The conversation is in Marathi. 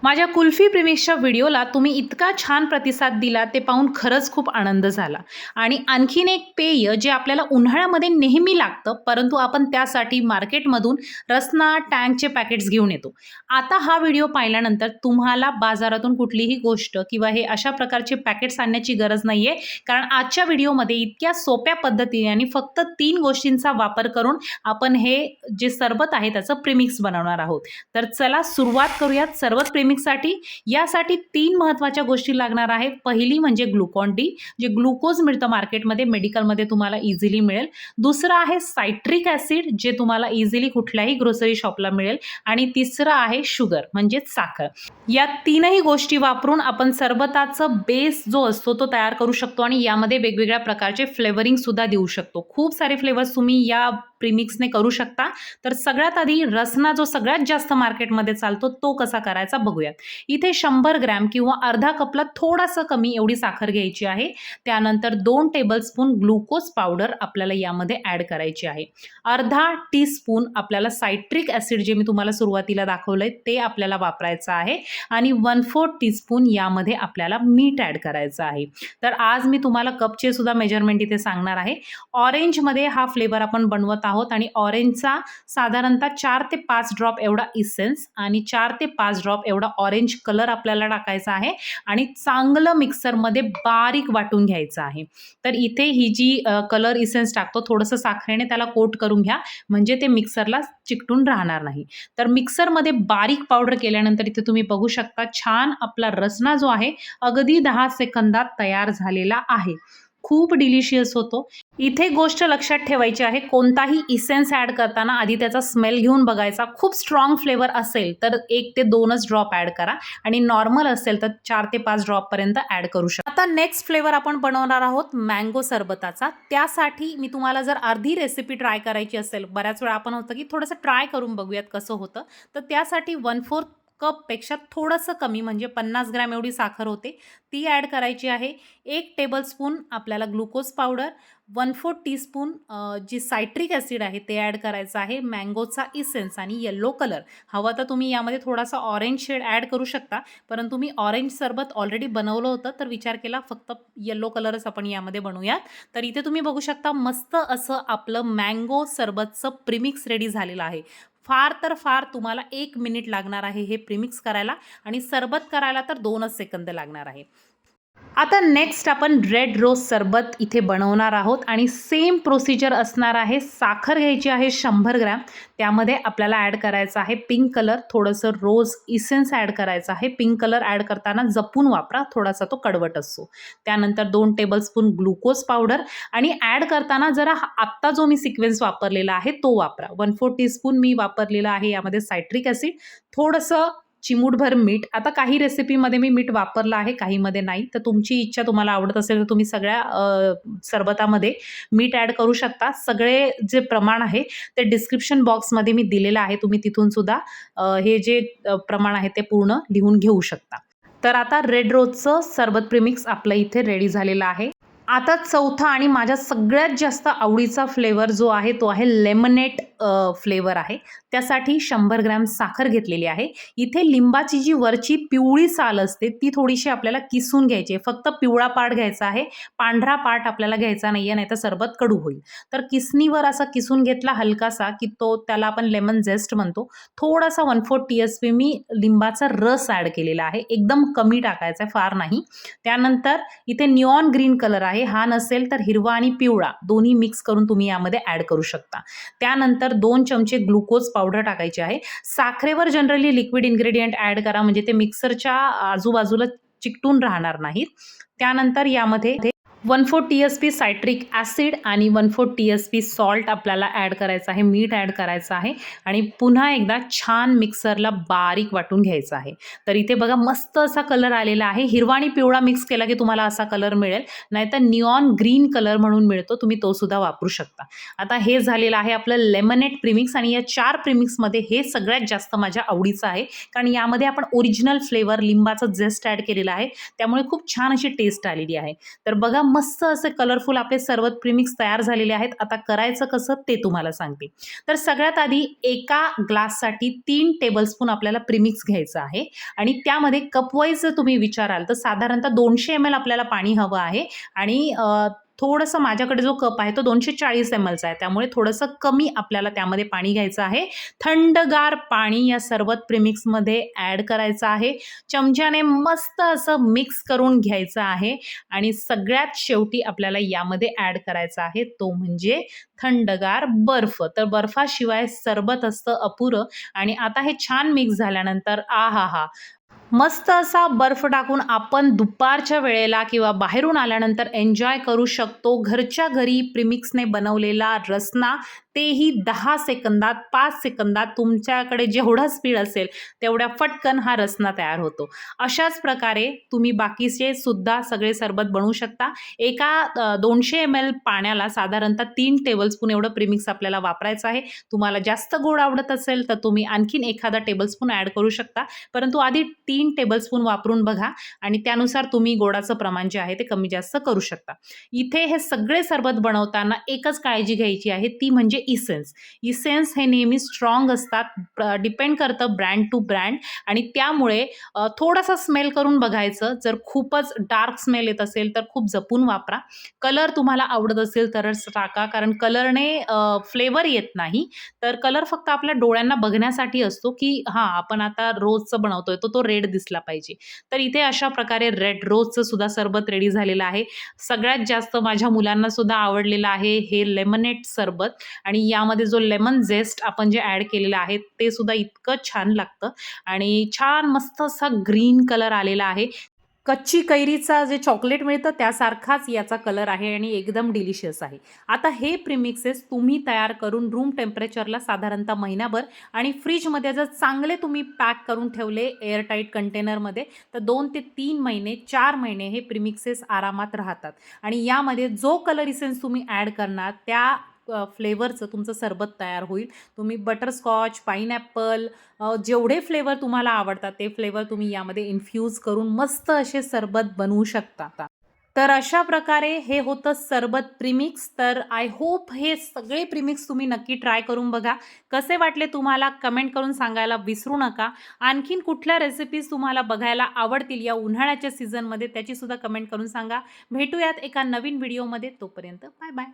माझ्या कुल्फी प्रेमिक्सच्या व्हिडिओला तुम्ही इतका छान प्रतिसाद दिला ते पाहून खरंच खूप आनंद झाला. आणि आणखीन एक पेय जे आपल्याला उन्हाळ्यामध्ये नेहमी लागतं, परंतु आपण त्यासाठी मार्केटमधून रसना टँकचे पॅकेट्स घेऊन येतो. आता हा व्हिडिओ पाहिल्यानंतर तुम्हाला बाजारातून कुठलीही गोष्ट किंवा हे अशा प्रकारचे पॅकेट्स आणण्याची गरज नाहीये, कारण आजच्या व्हिडिओमध्ये इतक्या सोप्या पद्धतीने आणि फक्त 3 गोष्टींचा वापर करून आपण हे जे सरबत आहे त्याचं प्रीमिक्स बनवणार आहोत. तर चला सुरुवात करूयात सरबत प्रेमिक्ससाठी. यासाठी 3 महत्त्वाच्या गोष्टी लागणार आहेत. पहिली म्हणजे ग्लुकॉन डी, जे ग्लुकोज मिळतं मार्केटमध्ये, मेडिकलमध्ये तुम्हाला इझिली मिळेल. दुसरं आहे सायट्रिक ॲसिड, जे तुम्हाला इझिली कुठल्याही ग्रोसरी शॉपला मिळेल. आणि तिसरं आहे शुगर म्हणजेच साखर. या तीनही गोष्टी वापरून आपण सरबताचा बेस जो असतो तो तयार करू शकतो आणि यामध्ये वेगवेगळ्या प्रकारचे फ्लेवरिंग सुद्धा देऊ शकतो. खूप सारे फ्लेवर्स तुम्ही या प्रीमिक्सने करू शकता. तर सगळ्यात आधी रसना जो सगळ्यात जास्त मार्केटमध्ये चालतो तो कसा करायचा बघूयात. इथे 100 ग्रॅम किंवा अर्धा कपला थोडासा कमी एवढी साखर घ्यायची आहे. त्यानंतर 2 टेबलस्पून ग्लुकोज पावडर आपल्याला यामध्ये ॲड करायची आहे. अर्धा टीस्पून आपल्याला सायट्रिक ॲसिड, जे मी तुम्हाला सुरुवातीला दाखवलंय ते आपल्याला वापरायचं आहे. आणि 1/4 टीस्पून यामध्ये आपल्याला मीठ ॲड करायचं आहे. तर आज मी तुम्हाला कपचे सुद्धा मेजरमेंट इथे सांगणार आहे. ऑरेंजमध्ये हा फ्लेवर आपण बनवत आहोत आणि ऑरेंजचा साधारणतः 4 ते 5 ड्रॉप एवढा इसेन्स आणि 4 ते 5 ड्रॉप एवढा ऑरेंज कलर आपल्याला टाकायचा आहे आणि चांगलं मिक्सरमध्ये बारीक वाटून घ्यायचं आहे. तर इथे ही जी कलर इसेन्स टाकतो थोडंसं साखरेने त्याला कोट करून घ्या, म्हणजे ते मिक्सरला चिकटून राहणार नाही. तर मिक्सरमध्ये बारीक पावडर केल्यानंतर इथे तुम्ही बघू शकता छान आपला रसना जो आहे अगदी 10 सेकंदात तयार झालेला आहे. खूप डिलिशियस होतो. इथे गोष्ट लक्षात ठेवायची आहे, कोणताही इसेन्स ॲड करताना आधी त्याचा स्मेल घेऊन बघायचा. खूप स्ट्रॉंग फ्लेवर असेल तर 1 ते 2च ड्रॉप ॲड करा आणि नॉर्मल असेल तर 4 ते 5 ड्रॉपपर्यंत ॲड करू शकता. आता नेक्स्ट फ्लेवर आपण बनवणार आहोत मँगो सरबताचा. त्यासाठी मी तुम्हाला जर अर्धी रेसिपी ट्राय करायची असेल, बऱ्याच वेळा आपण होतं की थोडंसं ट्राय करून बघूयात कसं होतं, तर त्यासाठी 1/4 कपपेक्षा थोडंसं कमी म्हणजे 50 ग्रॅम एवढी साखर होते, ती ॲड करायची आहे. 1 टेबलस्पून आपल्याला ग्लुकोज पावडर, 1/4 टीस्पून जी सायट्रिक ॲसिड आहे ते ॲड करायचं आहे. मँगोचा इसेन्स आणि येलो कलर हवा तर तुम्ही यामध्ये थोडासा ऑरेंज शेड ॲड करू शकता, परंतु मी ऑरेंज सरबत ऑलरेडी बनवलं होतं तर विचार केला फक्त येलो कलरच आपण यामध्ये बनवूयात. तर इथे तुम्ही बघू शकता मस्त असं आपलं मँगो सरबतचं प्रीमिक्स रेडी झालेलं आहे. फार तर फार तुम्हाला 1 मिनिट लागणार आहे हे प्रीमिक्स करायला आणि सरबत करायला तर 2च सेकंद लागणार आहे. आता नेक्स्ट आपण रेड रोज सरबत इथे बनवणार आहोत आणि सेम प्रोसिजर असणार आहे. साखर घ्यायची आहे 100 ग्रॅम, त्यामध्ये आपल्याला ॲड करायचं आहे पिंक कलर, थोडंसं रोज इसेन्स ॲड करायचं आहे. पिंक कलर ॲड करताना जपून वापरा, थोडासा तो कडवट असतो. त्यानंतर 2 टेबलस्पून ग्लुकोज पावडर आणि ॲड करताना जरा आत्ता जो मी सिक्वेन्स वापरलेला आहे तो वापरा. 1/4 टीस्पून मी वापरलेला आहे यामध्ये सायट्रिक ॲसिड, थोडंसं चिमूटभर मीठ. आता काही रेसिपीमध्ये मी मीठ वापरलं आहे, काहीमध्ये नाही. तर तुमची इच्छा, तुम्हाला आवडत असेल तर तुम्ही सगळ्या सरबतामध्ये मीठ ॲड करू शकता. सगळे जे प्रमाण आहे ते डिस्क्रिप्शन बॉक्समध्ये मी दिलेलं आहे. तुम्ही तिथून सुद्धा हे जे प्रमाण आहे ते पूर्ण लिहून घेऊ शकता. तर आता रेड रोजचं सरबत प्रीमिक्स आपलं इथे रेडी झालेलं आहे. आता चौथा आणि माझ्या सगळ्यात जास्त आवडीचा फ्लेवर जो आहे तो आहे लेमनेट फ्लेवर आहे. त्यासाठी 100 ग्रॅम साखर घेतलेली आहे. इथे लिंबाची जी वरची पिवळी साल असते ती थोडीशी आपल्याला किसून घ्यायची आहे. फक्त पिवळा पार्ट घ्यायचा आहे, पांढरा पार्ट आपल्याला घ्यायचा नाहीये, नाहीतर सरबत कडू होईल. तर किसणीवर असा किसून घेतला हलकासा की तो, त्याला आपण लेमन झेस्ट म्हणतो. थोडासा 1/4 टीएसपी मी लिंबाचा रस ॲड केलेला आहे, एकदम कमी टाकायचा आहे, फार नाही. त्यानंतर इथे निऑन ग्रीन कलर आहे, हा नसेल तर हिरवा आणि पिवळा दोन्ही मिक्स करून तुम्ही यामध्ये ॲड करू शकता. त्यानंतर 2 चमचे ग्लुकोज पावडर टाकायची आहे. साखरेवर जनरली लिक्विड इन्ग्रेडियंट ॲड करा, म्हणजे ते मिक्सरच्या आजूबाजूला चिकटून राहणार नाहीत. त्यानंतर यामध्ये 1/4 टीएसपी सायट्रिक ॲसिड आणि 1/4 टीएसपी सॉल्ट आपल्याला ॲड करायचं आहे, मीठ ॲड करायचं आहे आणि पुन्हा एकदा छान मिक्सरला बारीक वाटून घ्यायचं आहे. तर इथे बघा मस्त असा कलर आलेला आहे. हिरवा आणि पिवळा मिक्स केला की तुम्हाला असा कलर मिळेल, नाहीतर निऑन ग्रीन कलर म्हणून मिळतो, तुम्ही तो सुद्धा वापरू शकता. आता हे झालेलं आहे आपलं लेमनेट प्रीमिक्स आणि या 4 प्रीमिक्समध्ये हे सगळ्यात जास्त माझ्या आवडीचं आहे, कारण यामध्ये आपण ओरिजिनल फ्लेवर लिंबाचं झेस्ट ॲड केलेलं आहे, त्यामुळे खूप छान अशी टेस्ट आलेली आहे. तर बघा मस्त असे कलरफुल आपले सरबत प्रीमिक्स तयार झालेले आहेत. आता करायचं कसं ते तुम्हाला सांगते. तर सगळ्यात आधी एका ग्लाससाठी 3 टेबलस्पून आपल्याला प्रीमिक्स घ्यायचं आहे आणि त्यामध्ये कप वाईज जर तुम्ही विचाराल तर साधारणतः 200 एम-एल आपल्याला पाणी हवं आहे आणि थोडंसं माझ्याकडे जो कप आहे तो 240 एम-एलचा आहे. त्यामुळे थोडंसं कमी आपल्याला त्यामध्ये पाणी घ्यायचं आहे. थंडगार पाणी या सरबत प्रीमिक्समध्ये ॲड करायचं आहे. चमच्याने मस्त असं मिक्स करून घ्यायचं आहे आणि सगळ्यात शेवटी आपल्याला यामध्ये ॲड करायचा आहे तो म्हणजे थंडगार बर्फ. तर बर्फाशिवाय सरबत असतं अपुरं आणि आता हे छान मिक्स झाल्यानंतर आहाहा! मस्त असा बर्फ टाकून आपण दुपारच्या वेळेला किंवा बाहेरून आल्यानंतर एन्जॉय करू शकतो. घरच्या घरी प्रीमिक्सने बनवलेला रसना, तेही 10 सेकंदात, 5 सेकंदात तुमच्याकडे जेवढा स्पीड असेल तेवढ्या फटकन हा रसना तयार होतो. अशाच प्रकारे तुम्ही बाकीचे सुद्धा सगळे सरबत बनवू शकता. एका 200 एम-एल पाण्याला साधारणतः 3 टेबलस्पून एवढं प्रीमिक्स आपल्याला वापरायचं आहे. तुम्हाला जास्त गोड आवडत असेल तर तुम्ही आणखीन एखादा टेबलस्पून ॲड करू शकता. परंतु आधी 3 टेबलस्पून वापरून बघा आणि त्यानुसार तुम्ही गोडाचं प्रमाण जे आहे ते कमी जास्त करू शकता. इथे हे सगळे सरबत बनवताना एकच काळजी घ्यायची आहे ती म्हणजे इसेन्स. इसेन्स हे नेहमी स्ट्राँग असतात. डिपेंड करतं ब्रँड टू ब्रँड आणि त्यामुळे थोडासा स्मेल करून बघायचं. जर खूपच डार्क स्मेल येत असेल तर खूप जपून वापरा. कलर तुम्हाला आवडत असेल तरच टाका कारण कलरने फ्लेवर येत नाही. तर कलर फक्त आपल्या डोळ्यांना बघण्यासाठी असतो, की हां, आपण आता रोजचं बनवतोय तर तो रेड दिसला पाहिजे. तर इथे अशा प्रकारे रेड रोजचं सुद्धा सरबत रेडी झालेलं आहे. सगळ्यात जास्त माझ्या मुलांना सुद्धा आवडलेलं आहे हे लेमनेड सरबत आणि यामध्ये जो लेमन झेस्ट आपण जे ॲड केलेलं आहे ते सुद्धा इतकं छान लागतं आणि छान मस्त असा ग्रीन कलर आलेला आहे. कच्ची कैरीचा जे चॉकलेट मिळतं त्यासारखाच याचा कलर आहे आणि एकदम डिलिशियस आहे. आता हे प्रीमिक्सेस तुम्ही तयार करून रूम टेम्परेचरला साधारणतः महिनाभर आणि फ्रिजमध्ये जर चांगले तुम्ही पॅक करून ठेवले एअरटाईट कंटेनरमध्ये तर 2 ते 3 महिने, 4 महिने हे प्रीमिक्सेस आरामात राहतात आणि यामध्ये जो कलर इसेन्स तुम्ही ॲड करणार त्या फ्लेवरचं तुमचं सरबत तयार होईल. तुम्ही बटरस्कॉच, पाईनॲपल जेवढे फ्लेवर तुम्हाला आवडतात ते फ्लेवर तुम्ही यामध्ये इन्फ्यूज करून मस्त असे सरबत बनवू शकता. तर अशा प्रकारे हे होतं सरबत प्रीमिक्स. तर आय होप हे सगळे प्रीमिक्स तुम्ही नक्की ट्राय करून बघा. कसे वाटले तुम्हाला कमेंट करून सांगायला विसरू नका. आणखीन कुठल्या रेसिपीज तुम्हाला बघायला आवडतील या उन्हाळ्याच्या सीझनमध्ये त्याची सुद्धा कमेंट करून सांगा. भेटूयात एका नवीन व्हिडिओमध्ये. तोपर्यंत बाय बाय.